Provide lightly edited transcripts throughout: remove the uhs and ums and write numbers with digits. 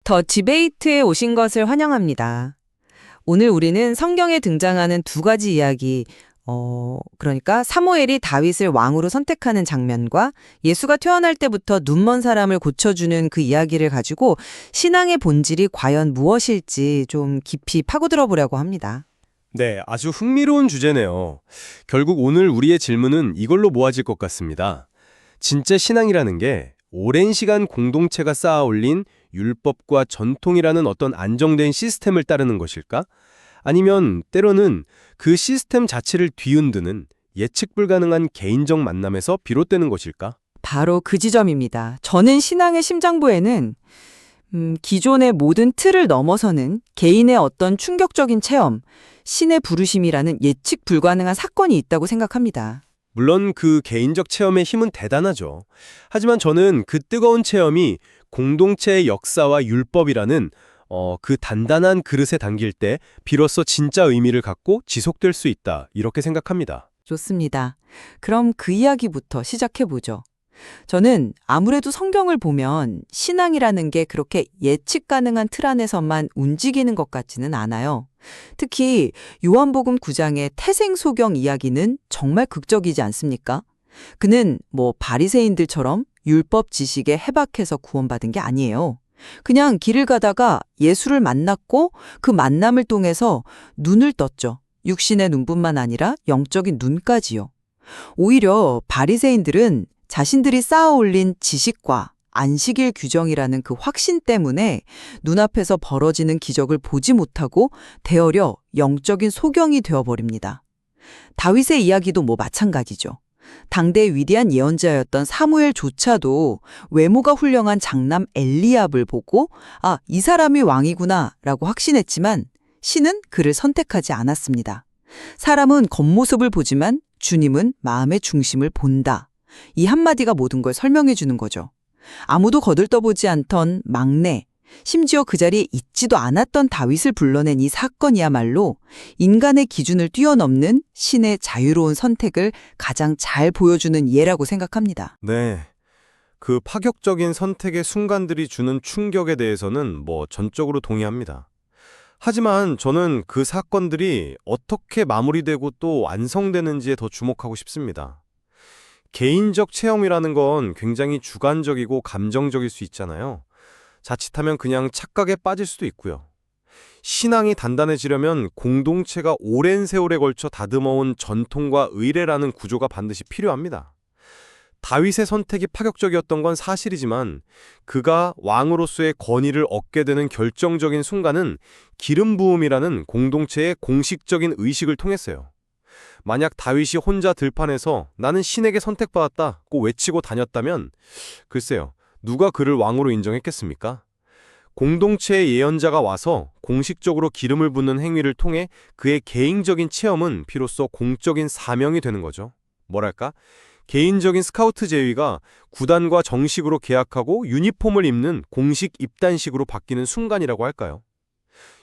더 디베이트에 오신 것을 환영합니다. 오늘 우리는 성경에 등장하는 두 가지 이야기, 그러니까 사무엘이 다윗을 왕으로 선택하는 장면과 예수가 태어날 때부터 눈먼 사람을 고쳐주는 그 이야기를 가지고 신앙의 본질이 과연 무엇일지 좀 깊이 파고들어 보려고 합니다. 네, 아주 흥미로운 주제네요. 결국 오늘 우리의 질문은 이걸로 모아질 것 같습니다. 진짜 신앙이라는 게 오랜 시간 공동체가 쌓아 올린 율법과 전통이라는 어떤 안정된 시스템을 따르는 것일까? 아니면 때로는 그 시스템 자체를 뒤흔드는 예측 불가능한 개인적 만남에서 비롯되는 것일까? 바로 그 지점입니다. 저는 신앙의 심장부에는 기존의 모든 틀을 넘어서는 개인의 어떤 충격적인 체험, 신의 부르심이라는 예측 불가능한 사건이 있다고 생각합니다. 물론 그 개인적 체험의 힘은 대단하죠. 하지만 저는 그 뜨거운 체험이 공동체의 역사와 율법이라는 그 단단한 그릇에 담길 때 비로소 진짜 의미를 갖고 지속될 수 있다, 이렇게 생각합니다. 좋습니다. 그럼 그 이야기부터 시작해보죠. 저는 아무래도 성경을 보면 신앙이라는 게 그렇게 예측 가능한 틀 안에서만 움직이는 것 같지는 않아요. 특히 요한복음 9장의 태생소경 이야기는 정말 극적이지 않습니까? 그는 바리새인들처럼 율법 지식에 해박해서 구원받은 게 아니에요. 그냥 길을 가다가 예수를 만났고 그 만남을 통해서 눈을 떴죠. 육신의 눈뿐만 아니라 영적인 눈까지요. 오히려 바리새인들은 자신들이 쌓아 올린 지식과 안식일 규정이라는 그 확신 때문에 눈앞에서 벌어지는 기적을 보지 못하고 되어려 영적인 소경이 되어버립니다. 다윗의 이야기도 마찬가지죠. 당대의 위대한 예언자였던 사무엘조차도 외모가 훌륭한 장남 엘리압을 보고 이 사람이 왕이구나 라고 확신했지만 신은 그를 선택하지 않았습니다. 사람은 겉모습을 보지만 주님은 마음의 중심을 본다. 이 한마디가 모든 걸 설명해 주는 거죠. 아무도 거들떠보지 않던 막내, 심지어 그 자리에 있지도 않았던 다윗을 불러낸 이 사건이야말로 인간의 기준을 뛰어넘는 신의 자유로운 선택을 가장 잘 보여주는 예라고 생각합니다. 네, 그 파격적인 선택의 순간들이 주는 충격에 대해서는 전적으로 동의합니다. 하지만 저는 그 사건들이 어떻게 마무리되고 또 완성되는지에 더 주목하고 싶습니다. 개인적 체험이라는 건 굉장히 주관적이고 감정적일 수 있잖아요. 자칫하면 그냥 착각에 빠질 수도 있고요. 신앙이 단단해지려면 공동체가 오랜 세월에 걸쳐 다듬어온 전통과 의례라는 구조가 반드시 필요합니다. 다윗의 선택이 파격적이었던 건 사실이지만 그가 왕으로서의 권위를 얻게 되는 결정적인 순간은 기름 부음이라는 공동체의 공식적인 의식을 통했어요. 만약 다윗이 혼자 들판에서 나는 신에게 선택받았다고 외치고 다녔다면 글쎄요, 누가 그를 왕으로 인정했겠습니까? 공동체의 예언자가 와서 공식적으로 기름을 붓는 행위를 통해 그의 개인적인 체험은 비로소 공적인 사명이 되는 거죠. 뭐랄까? 개인적인 스카우트 제의가 구단과 정식으로 계약하고 유니폼을 입는 공식 입단식으로 바뀌는 순간이라고 할까요?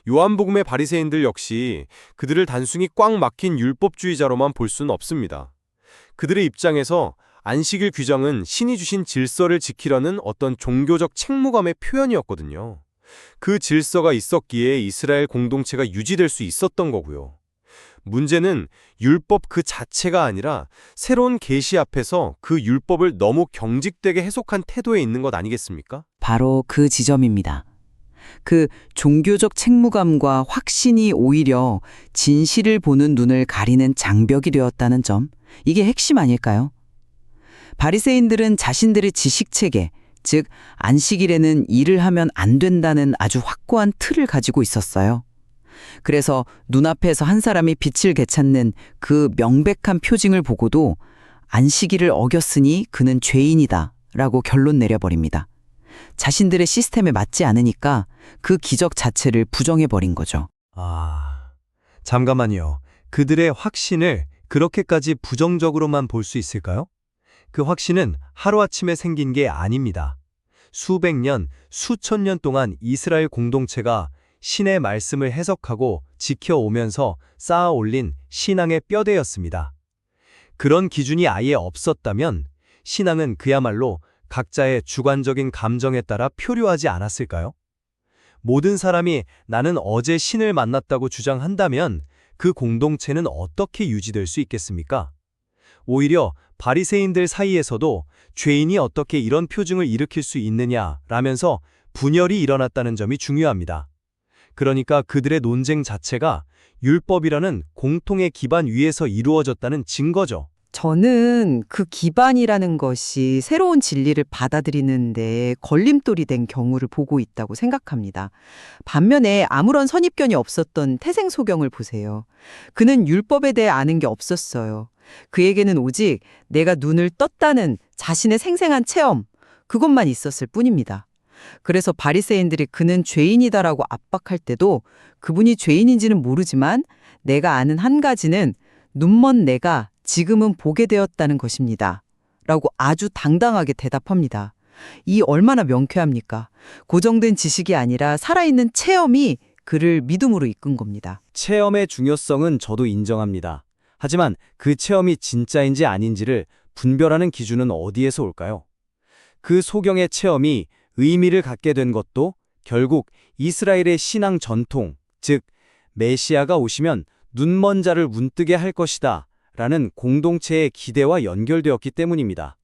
요한복음의 바리새인들 역시 그들을 단순히 꽉 막힌 율법주의자로만 볼 수는 없습니다. 그들의 입장에서 안식일 규정은 신이 주신 질서를 지키려는 어떤 종교적 책무감의 표현이었거든요. 그 질서가 있었기에 이스라엘 공동체가 유지될 수 있었던 거고요. 문제는 율법 그 자체가 아니라 새로운 계시 앞에서 그 율법을 너무 경직되게 해석한 태도에 있는 것 아니겠습니까? 바로 그 지점입니다. 그 종교적 책무감과 확신이 오히려 진실을 보는 눈을 가리는 장벽이 되었다는 점, 이게 핵심 아닐까요? 바리새인들은 자신들의 지식체계, 즉 안식일에는 일을 하면 안 된다는 아주 확고한 틀을 가지고 있었어요. 그래서 눈앞에서 한 사람이 빛을 되찾는 그 명백한 표징을 보고도 안식일을 어겼으니 그는 죄인이다 라고 결론 내려버립니다. 자신들의 시스템에 맞지 않으니까 그 기적 자체를 부정해버린 거죠. 잠깐만요. 그들의 확신을 그렇게까지 부정적으로만 볼 수 있을까요? 그 확신은 하루아침에 생긴 게 아닙니다. 수백 년, 수천 년 동안 이스라엘 공동체가 신의 말씀을 해석하고 지켜오면서 쌓아 올린 신앙의 뼈대였습니다. 그런 기준이 아예 없었다면 신앙은 그야말로 각자의 주관적인 감정에 따라 표류하지 않았을까요? 모든 사람이 나는 어제 신을 만났다고 주장한다면 그 공동체는 어떻게 유지될 수 있겠습니까? 오히려 바리새인들 사이에서도 죄인이 어떻게 이런 표징을 일으킬 수 있느냐라면서 분열이 일어났다는 점이 중요합니다. 그러니까 그들의 논쟁 자체가 율법이라는 공통의 기반 위에서 이루어졌다는 증거죠. 저는 그 기반이라는 것이 새로운 진리를 받아들이는데 걸림돌이 된 경우를 보고 있다고 생각합니다. 반면에 아무런 선입견이 없었던 태생소경을 보세요. 그는 율법에 대해 아는 게 없었어요. 그에게는 오직 내가 눈을 떴다는 자신의 생생한 체험, 그것만 있었을 뿐입니다. 그래서 바리새인들이 그는 죄인이다라고 압박할 때도 그분이 죄인인지는 모르지만 내가 아는 한 가지는 눈먼 내가 지금은 보게 되었다는 것입니다. 라고 아주 당당하게 대답합니다. 이 얼마나 명쾌합니까? 고정된 지식이 아니라 살아있는 체험이 그를 믿음으로 이끈 겁니다. 체험의 중요성은 저도 인정합니다. 하지만 그 체험이 진짜인지 아닌지를 분별하는 기준은 어디에서 올까요? 그 소경의 체험이 의미를 갖게 된 것도 결국 이스라엘의 신앙 전통, 즉 메시아가 오시면 눈먼 자를 눈뜨게 할 것이다 라는 공동체의 기대와 연결되었기 때문입니다.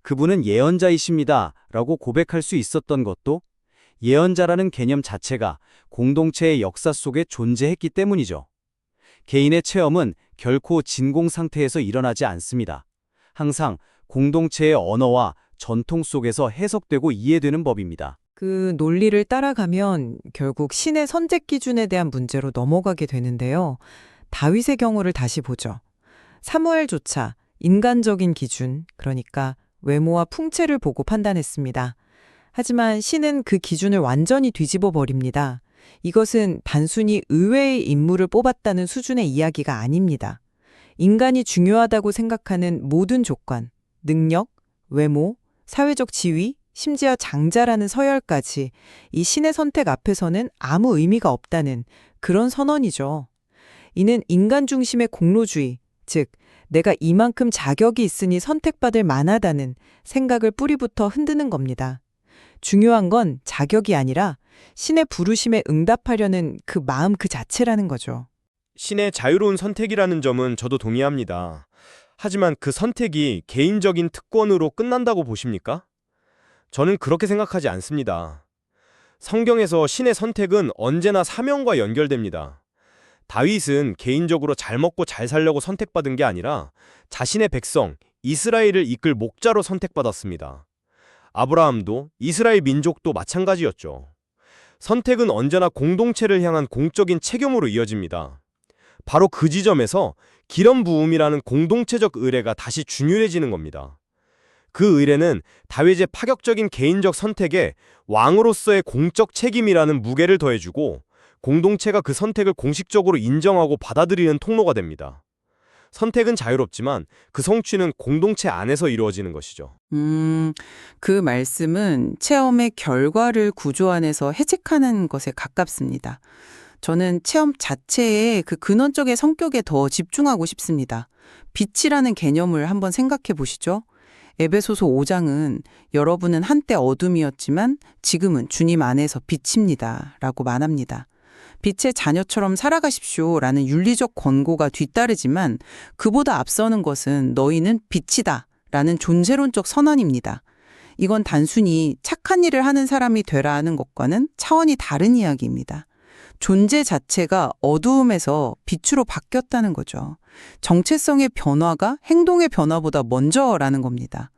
그분은 예언자이십니다 라고 고백할 수 있었던 것도 예언자라는 개념 자체가 공동체의 역사 속에 존재했기 때문이죠. 개인의 체험은 결코 진공 상태에서 일어나지 않습니다. 항상 공동체의 언어와 전통 속에서 해석되고 이해되는 법입니다. 그 논리를 따라가면 결국 신의 선택 기준에 대한 문제로 넘어가게 되는데요. 다윗의 경우를 다시 보죠. 사무엘조차 인간적인 기준, 그러니까 외모와 풍채를 보고 판단했습니다. 하지만 신은 그 기준을 완전히 뒤집어 버립니다. 이것은 단순히 의외의 인물을 뽑았다는 수준의 이야기가 아닙니다. 인간이 중요하다고 생각하는 모든 조건, 능력, 외모, 사회적 지위, 심지어 장자라는 서열까지 이 신의 선택 앞에서는 아무 의미가 없다는 그런 선언이죠. 이는 인간 중심의 공로주의, 즉 내가 이만큼 자격이 있으니 선택받을 만하다는 생각을 뿌리부터 흔드는 겁니다. 중요한 건 자격이 아니라 신의 부르심에 응답하려는 그 마음 그 자체라는 거죠. 신의 자유로운 선택이라는 점은 저도 동의합니다. 하지만 그 선택이 개인적인 특권으로 끝난다고 보십니까? 저는 그렇게 생각하지 않습니다. 성경에서 신의 선택은 언제나 사명과 연결됩니다. 다윗은 개인적으로 잘 먹고 잘 살려고 선택받은 게 아니라 자신의 백성, 이스라엘을 이끌 목자로 선택받았습니다. 아브라함도 이스라엘 민족도 마찬가지였죠. 선택은 언제나 공동체를 향한 공적인 책임으로 이어집니다. 바로 그 지점에서 기름 부음이라는 공동체적 의례가 다시 중요해지는 겁니다. 그 의례는 다윗의 파격적인 개인적 선택에 왕으로서의 공적 책임이라는 무게를 더해주고 공동체가 그 선택을 공식적으로 인정하고 받아들이는 통로가 됩니다. 선택은 자유롭지만 그 성취는 공동체 안에서 이루어지는 것이죠. 그 말씀은 체험의 결과를 구조 안에서 해석하는 것에 가깝습니다. 저는 체험 자체의 그 근원적인 성격에 더 집중하고 싶습니다. 빛이라는 개념을 한번 생각해 보시죠. 에베소서 5장은 여러분은 한때 어둠이었지만 지금은 주님 안에서 빛입니다. 라고 말합니다. 빛의 자녀처럼 살아가십시오. 라는 윤리적 권고가 뒤따르지만 그보다 앞서는 것은 너희는 빛이다. 라는 존재론적 선언입니다. 이건 단순히 착한 일을 하는 사람이 되라는 것과는 차원이 다른 이야기입니다. 존재 자체가 어두움에서 빛으로 바뀌었다는 거죠. 정체성의 변화가 행동의 변화보다 먼저라는 겁니다.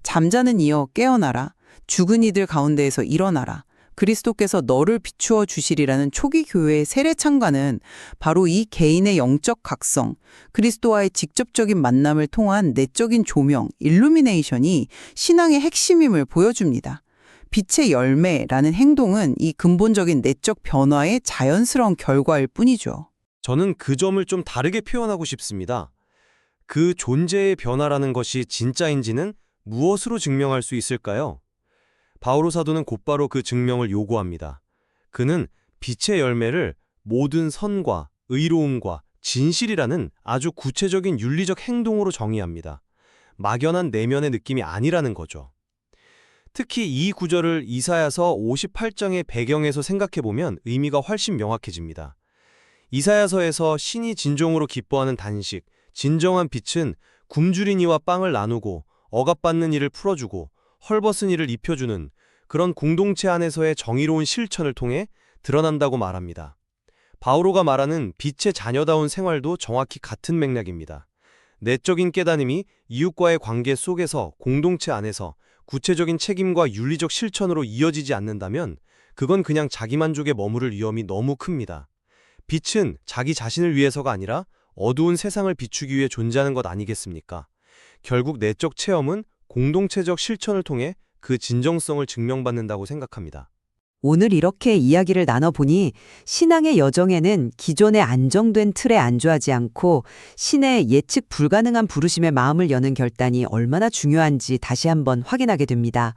잠자는 이여 깨어나라. 죽은 이들 가운데에서 일어나라. 그리스도께서 너를 비추어 주시리라는 초기 교회의 세례창과는 바로 이 개인의 영적 각성, 그리스도와의 직접적인 만남을 통한 내적인 조명, 일루미네이션이 신앙의 핵심임을 보여줍니다. 빛의 열매라는 행동은 이 근본적인 내적 변화의 자연스러운 결과일 뿐이죠. 저는 그 점을 좀 다르게 표현하고 싶습니다. 그 존재의 변화라는 것이 진짜인지는 무엇으로 증명할 수 있을까요? 바오로 사도는 곧바로 그 증명을 요구합니다. 그는 빛의 열매를 모든 선과 의로움과 진실이라는 아주 구체적인 윤리적 행동으로 정의합니다. 막연한 내면의 느낌이 아니라는 거죠. 특히 이 구절을 이사야서 58장의 배경에서 생각해보면 의미가 훨씬 명확해집니다. 이사야서에서 신이 진정으로 기뻐하는 단식, 진정한 빛은 굶주린 이와 빵을 나누고 억압받는 이를 풀어주고 헐벗은 이를 입혀주는 그런 공동체 안에서의 정의로운 실천을 통해 드러난다고 말합니다. 바오로가 말하는 빛의 자녀다운 생활도 정확히 같은 맥락입니다. 내적인 깨달음이 이웃과의 관계 속에서 공동체 안에서 구체적인 책임과 윤리적 실천으로 이어지지 않는다면 그건 그냥 자기만족에 머무를 위험이 너무 큽니다. 빛은 자기 자신을 위해서가 아니라 어두운 세상을 비추기 위해 존재하는 것 아니겠습니까? 결국 내적 체험은 공동체적 실천을 통해 그 진정성을 증명받는다고 생각합니다. 오늘 이렇게 이야기를 나눠보니 신앙의 여정에는 기존의 안정된 틀에 안주하지 않고 신의 예측 불가능한 부르심에 마음을 여는 결단이 얼마나 중요한지 다시 한번 확인하게 됩니다.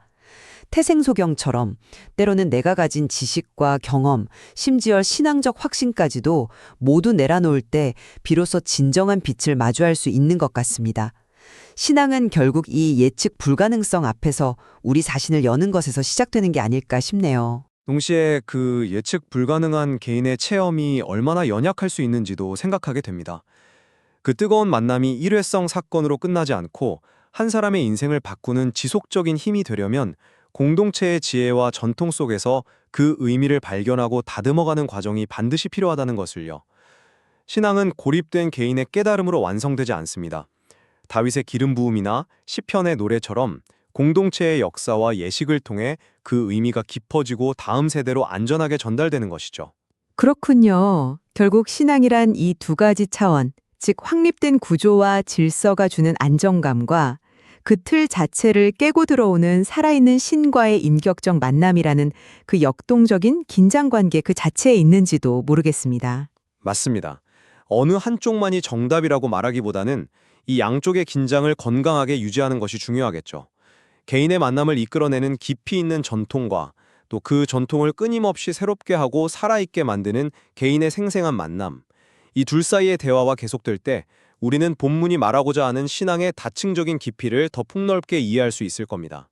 태생소경처럼 때로는 내가 가진 지식과 경험, 심지어 신앙적 확신까지도 모두 내려놓을 때 비로소 진정한 빛을 마주할 수 있는 것 같습니다. 신앙은 결국 이 예측 불가능성 앞에서 우리 자신을 여는 것에서 시작되는 게 아닐까 싶네요. 동시에 그 예측 불가능한 개인의 체험이 얼마나 연약할 수 있는지도 생각하게 됩니다. 그 뜨거운 만남이 일회성 사건으로 끝나지 않고 한 사람의 인생을 바꾸는 지속적인 힘이 되려면 공동체의 지혜와 전통 속에서 그 의미를 발견하고 다듬어가는 과정이 반드시 필요하다는 것을요. 신앙은 고립된 개인의 깨달음으로 완성되지 않습니다. 다윗의 기름 부음이나 시편의 노래처럼 공동체의 역사와 예식을 통해 그 의미가 깊어지고 다음 세대로 안전하게 전달되는 것이죠. 그렇군요. 결국 신앙이란 이 두 가지 차원, 즉 확립된 구조와 질서가 주는 안정감과 그 틀 자체를 깨고 들어오는 살아있는 신과의 인격적 만남이라는 그 역동적인 긴장관계 그 자체에 있는지도 모르겠습니다. 맞습니다. 어느 한쪽만이 정답이라고 말하기보다는 이 양쪽의 긴장을 건강하게 유지하는 것이 중요하겠죠. 개인의 만남을 이끌어내는 깊이 있는 전통과 또 그 전통을 끊임없이 새롭게 하고 살아있게 만드는 개인의 생생한 만남. 이 둘 사이의 대화가 계속될 때 우리는 본문이 말하고자 하는 신앙의 다층적인 깊이를 더 폭넓게 이해할 수 있을 겁니다.